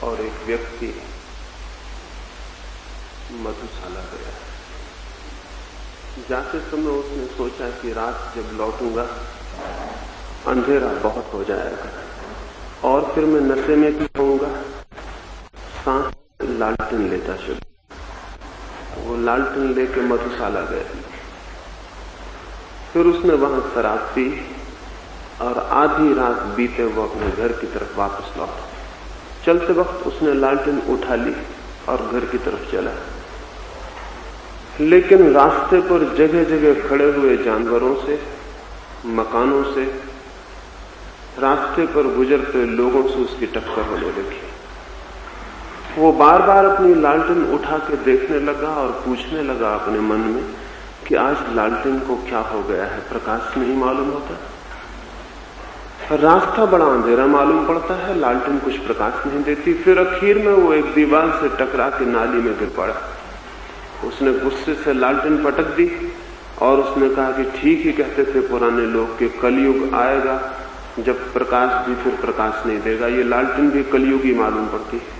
और एक व्यक्ति मधुशाला गया। जाते समय उसने सोचा कि रात जब लौटूंगा अंधेरा बहुत हो जाएगा और फिर मैं नशे में भी होऊंगा। सांस लालटेन लेता चला। वो लालटेन लेके मधुशाला गया। फिर उसने वहां शराब पी और आधी रात बीते वो अपने घर की तरफ वापस लौटा। चलते वक्त उसने लालटेन उठा ली और घर की तरफ चला, लेकिन रास्ते पर जगह जगह खड़े हुए जानवरों से, मकानों से, रास्ते पर गुजरते लोगों से उसकी टक्कर होने लगी। वो बार बार अपनी लालटेन उठा के देखने लगा और पूछने लगा अपने मन में कि आज लालटेन को क्या हो गया है, प्रकाश नहीं मालूम होता। रास्ता बड़ा अंधेरा मालूम पड़ता है, लालटेन कुछ प्रकाश नहीं देती। फिर आखिर में वो एक दीवार से टकरा के नाली में गिर पड़ा। उसने गुस्से से लालटेन पटक दी और उसने कहा कि ठीक ही कहते थे पुराने लोग कि कलयुग आएगा जब प्रकाश भी फिर प्रकाश नहीं देगा। ये लालटेन भी कलयुग ही मालूम पड़ती है।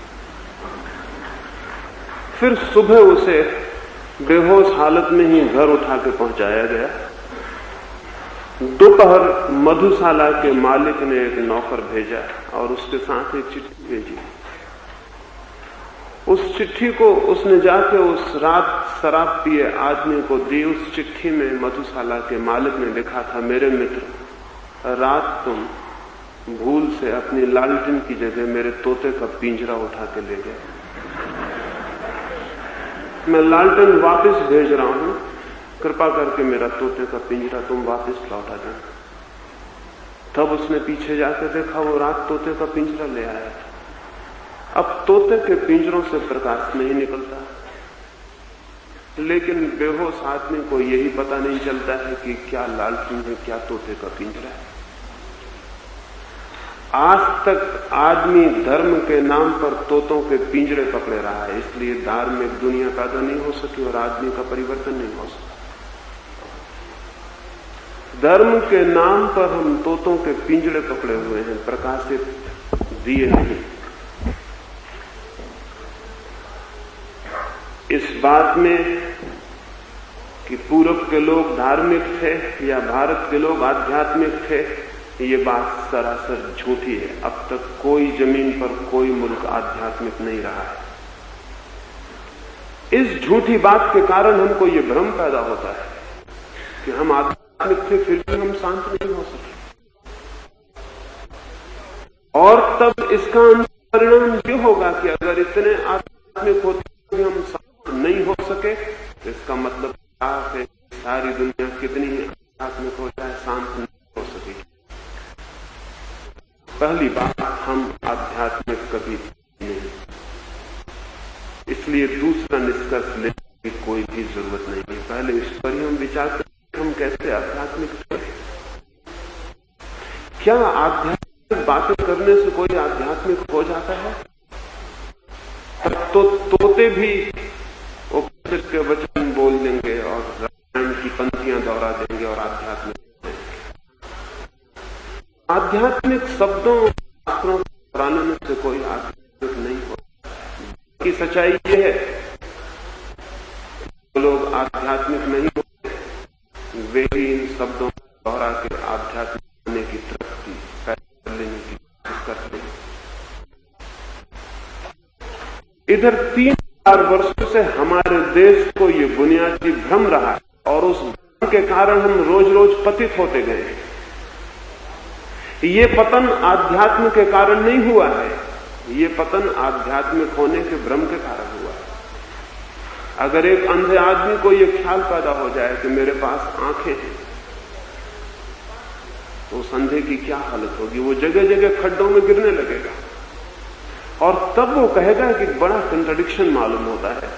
फिर सुबह उसे बेहोश हालत में ही घर उठा के पहुंचाया गया। दोपहर मधुशाला के मालिक ने एक नौकर भेजा और उसके साथ एक चिट्ठी भेजी। उस चिट्ठी को उसने जाके उस रात शराब पिए आदमी को दी। उस चिट्ठी में मधुशाला के मालिक ने लिखा था, मेरे मित्र, रात तुम भूल से अपनी लालटेन की जगह मेरे तोते का पिंजरा उठा के ले गए। मैं लालटेन वापस भेज रहा हूं, कृपा करके मेरा तोते का पिंजरा तुम वापस लौटा देना। तब उसने पीछे जाकर देखा, वो रात तोते का पिंजरा ले आया था। अब तोते के पिंजरों से प्रकाश नहीं निकलता, लेकिन बेहोश आदमी को यही पता नहीं चलता है कि क्या लालटेन है, क्या तोते का पिंजरा है। आज तक आदमी धर्म के नाम पर तोतों के पिंजरे पकड़े रहा है, इसलिए धार्मिक दुनिया पैदा नहीं हो सकी और आदमी का परिवर्तन नहीं हो सका। धर्म के नाम पर हम तोतों के पिंजरे पकड़े हुए हैं, प्रकाशित दिए नहीं। इस बात में कि पूरब के लोग धार्मिक थे या भारत के लोग आध्यात्मिक थे, ये बात सरासर झूठी है। अब तक कोई जमीन पर कोई मुल्क आध्यात्मिक नहीं रहा है। इस झूठी बात के कारण हमको ये भ्रम पैदा होता है कि हम आध्यात्मिक थे फिर भी हम शांत नहीं हो सके। और तब इसका परिणाम ये होगा कि अगर इतने आध्यात्मिक होते हुए हम शांत नहीं हो सके तो इसका मतलब क्या है, सारी दुनिया कितनी ही आध्यात्मिक हो जाए शांत नहीं हो सकेगी। पहली बात, हम आध्यात्मिक कभी नहीं, इसलिए दूसरा निष्कर्ष लेने की कोई भी जरूरत नहीं है। पहले इस पर ही हम विचार करें, हम कैसे आध्यात्मिक थे। क्या आध्यात्मिक बातें करने से कोई आध्यात्मिक हो जाता है? तो तोते भी उपनिषद के वचन बोल देंगे और रामायण की पंक्तियां दोहरा देंगे और आध्यात्मिक शब्दों शास्त्रों को दोहराने में से कोई आध्यात्मिक नहीं होता। की सच्चाई ये है, जो लोग आध्यात्मिक नहीं होते वे ही इन शब्दों को दोहरा के आध्यात्मिक होने की तरफ फैसला लेने की कोशिश करते हैं। इधर 3000 वर्षों से हमारे देश को ये बुनियादी भ्रम रहा है और उस भ्रम के कारण हम रोज रोज पतित होते गए हैं। ये पतन आध्यात्म के कारण नहीं हुआ है, ये पतन आध्यात्मिक होने के भ्रम के कारण हुआ है। अगर एक अंधे आदमी को ये ख्याल पैदा हो जाए कि मेरे पास आंखें हैं, तो उस अंधे की क्या हालत होगी? वो जगह जगह खड्डों में गिरने लगेगा और तब वो कहेगा कि बड़ा कंट्राडिक्शन मालूम होता है,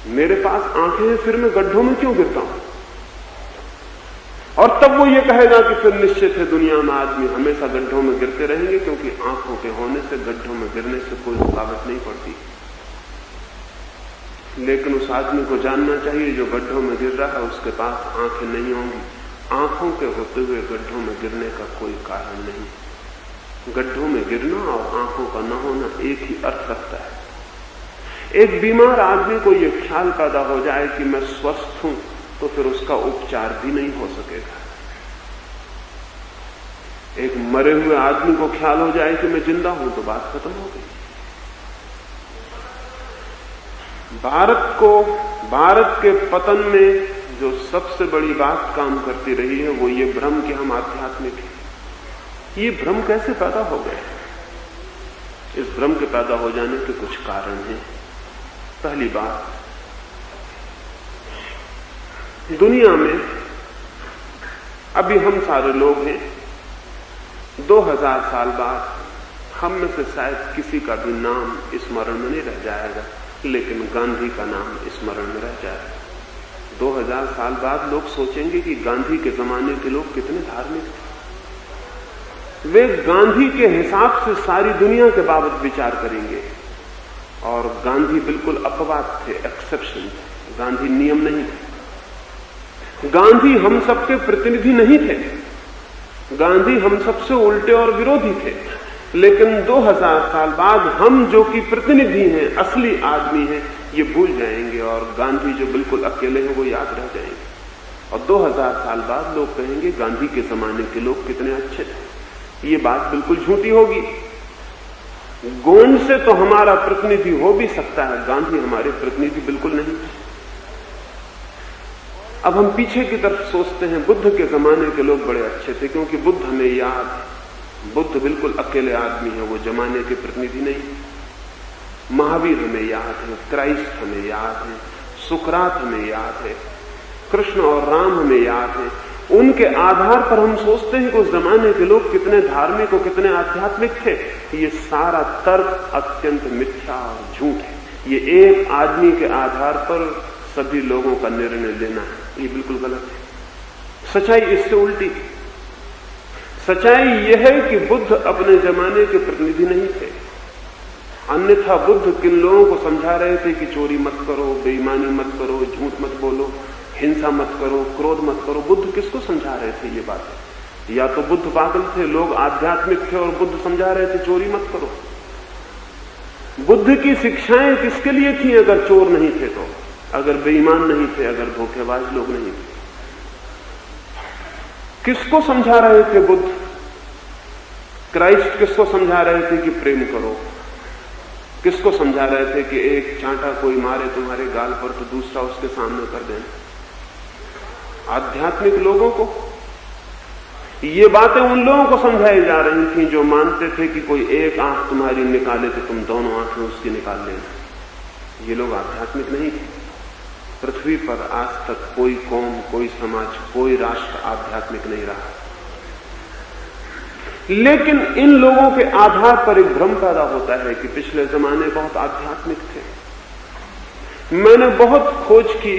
मेरे पास आंखें हैं फिर मैं गड्ढों में क्यों गिरता हूं? और तब वो ये कहेगा कि फिर निश्चित है दुनिया में आदमी हमेशा गड्ढों में गिरते रहेंगे, क्योंकि आंखों के होने से गड्ढों में गिरने से कोई रुकावट नहीं पड़ती। लेकिन उस आदमी को जानना चाहिए जो गड्ढों में गिर रहा है उसके पास आंखें नहीं होंगी। आंखों के होते हुए गड्ढों में गिरने का कोई कारण नहीं। गड्ढों में गिरना और आंखों का न होना एक ही अर्थ रखता है। एक बीमार आदमी को यह ख्याल पैदा हो जाए कि मैं स्वस्थ हूं, तो फिर उसका उपचार भी नहीं हो सकेगा। एक मरे हुए आदमी को ख्याल हो जाए कि मैं जिंदा हूं, तो बात खत्म हो गई। भारत के पतन में जो सबसे बड़ी बात काम करती रही है वो ये भ्रम कि हम आध्यात्मिक हैं। ये भ्रम कैसे पैदा हो गए? इस भ्रम के पैदा हो जाने के कुछ कारण हैं। पहली बात, दुनिया में अभी हम सारे लोग हैं, 2000 साल बाद हम में से शायद किसी का भी नाम स्मरण में नहीं रह जाएगा, लेकिन गांधी का नाम स्मरण में रह जाएगा। 2000 साल बाद लोग सोचेंगे कि गांधी के जमाने के लोग कितने धार्मिक थे। वे गांधी के हिसाब से सारी दुनिया के बाबत विचार करेंगे, और गांधी बिल्कुल अपवाद थे, एक्सेप्शन थे। गांधी नियम नहीं थे। गांधी हम सबके प्रतिनिधि नहीं थे। गांधी हम सबसे उल्टे और विरोधी थे। लेकिन 2000 साल बाद हम जो कि प्रतिनिधि हैं, असली आदमी हैं, ये भूल जाएंगे, और गांधी जो बिल्कुल अकेले हैं वो याद रह जाएंगे। और 2000 साल बाद लोग कहेंगे गांधी के जमाने के लोग कितने अच्छे थे। ये बात बिल्कुल झूठी होगी। गोंड से तो हमारा प्रतिनिधि हो भी सकता है, गांधी हमारे प्रतिनिधि बिल्कुल नहीं। अब हम पीछे की तरफ सोचते हैं, बुद्ध के जमाने के लोग बड़े अच्छे थे, क्योंकि बुद्ध हमें याद है। बुद्ध बिल्कुल अकेले आदमी है, वो जमाने के प्रतिनिधि नहीं। महावीर हमें याद है, क्राइस्ट हमें याद है, सुकरात हमें याद है, कृष्ण और राम हमें याद है। उनके आधार पर हम सोचते हैं कि उस जमाने के लोग कितने धार्मिक और कितने आध्यात्मिक थे। ये सारा तर्क अत्यंत मिथ्या और झूठ है। ये एक आदमी के आधार पर सभी लोगों का निर्णय लेना है, ये बिल्कुल गलत है। सच्चाई इससे उल्टी। सच्चाई यह है कि बुद्ध अपने जमाने के प्रतिनिधि नहीं थे। अन्यथा बुद्ध किन लोगों को समझा रहे थे कि चोरी मत करो, बेईमानी मत करो, झूठ मत बोलो, हिंसा मत करो, क्रोध मत करो। बुद्ध किसको समझा रहे थे ये बातें? या तो बुद्ध पागल थे, लोग आध्यात्मिक थे, और बुद्ध समझा रहे थे चोरी मत करो। बुद्ध की शिक्षाएं किसके लिए थी अगर चोर नहीं थे तो? अगर बेईमान नहीं थे, अगर धोखेबाज लोग नहीं थे? किसको समझा रहे थे बुद्ध? क्राइस्ट किसको समझा रहे थे कि प्रेम करो? किसको समझा रहे थे कि एक चांटा कोई मारे तुम्हारे गाल पर तो दूसरा उसके सामने कर देना? आध्यात्मिक लोगों को। ये बातें उन लोगों को समझाई जा रही थी जो मानते थे कि कोई एक आंख तुम्हारी निकाले तो तुम दोनों आंखें उसकी निकाल लेना। ये लोग आध्यात्मिक नहीं थे। पृथ्वी पर आज तक कोई कौम, कोई समाज, कोई राष्ट्र आध्यात्मिक नहीं रहा। लेकिन इन लोगों के आधार पर एक भ्रम पैदा होता है कि पिछले जमाने बहुत आध्यात्मिक थे। मैंने बहुत खोज की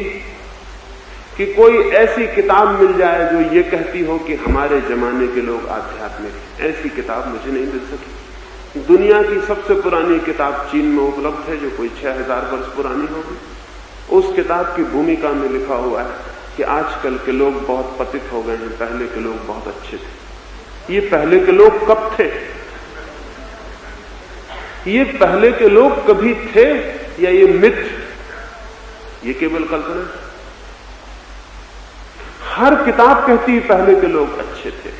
कि कोई ऐसी किताब मिल जाए जो ये कहती हो कि हमारे जमाने के लोग आध्यात्मिक हैं। ऐसी किताब मुझे नहीं मिल सकी। दुनिया की सबसे पुरानी किताब चीन में उपलब्ध है, जो कोई 6000 वर्ष पुरानी होगी। उस किताब की भूमिका में लिखा हुआ है कि आजकल के लोग बहुत पतित हो गए हैं, पहले के लोग बहुत अच्छे थे। ये पहले के लोग कब थे? ये पहले के लोग कभी थे या ये मिथ? ये केवल कल्पना है। हर किताब कहती है पहले के लोग अच्छे थे।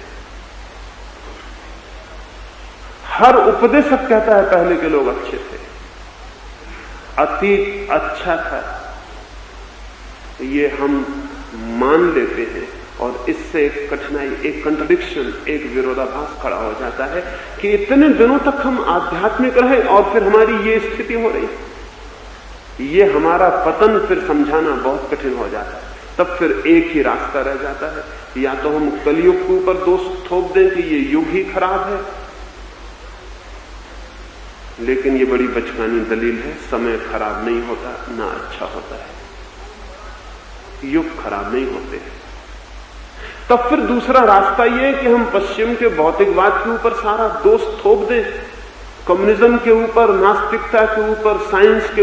हर उपदेशक कहता है पहले के लोग अच्छे थे। अतीत अच्छा था, ये हम मान लेते हैं, और इससे एक कठिनाई, एक कंट्रडिक्शन, एक विरोधाभास खड़ा हो जाता है कि इतने दिनों तक हम आध्यात्मिक रहे और फिर हमारी ये स्थिति हो रही। ये हमारा पतन फिर समझाना बहुत कठिन हो जाता है। तब फिर एक ही रास्ता रह जाता है, या तो हम कलयुग के ऊपर दोष थोप दें कि ये युग ही खराब है, लेकिन ये बड़ी बचकानी दलील है। समय खराब नहीं होता, ना अच्छा होता है। युग खराब नहीं होते। तब फिर दूसरा रास्ता यह है कि हम पश्चिम के भौतिकवाद के ऊपर सारा दोष थोप दें, कम्युनिज्म के ऊपर, नास्तिकता के ऊपर, साइंस के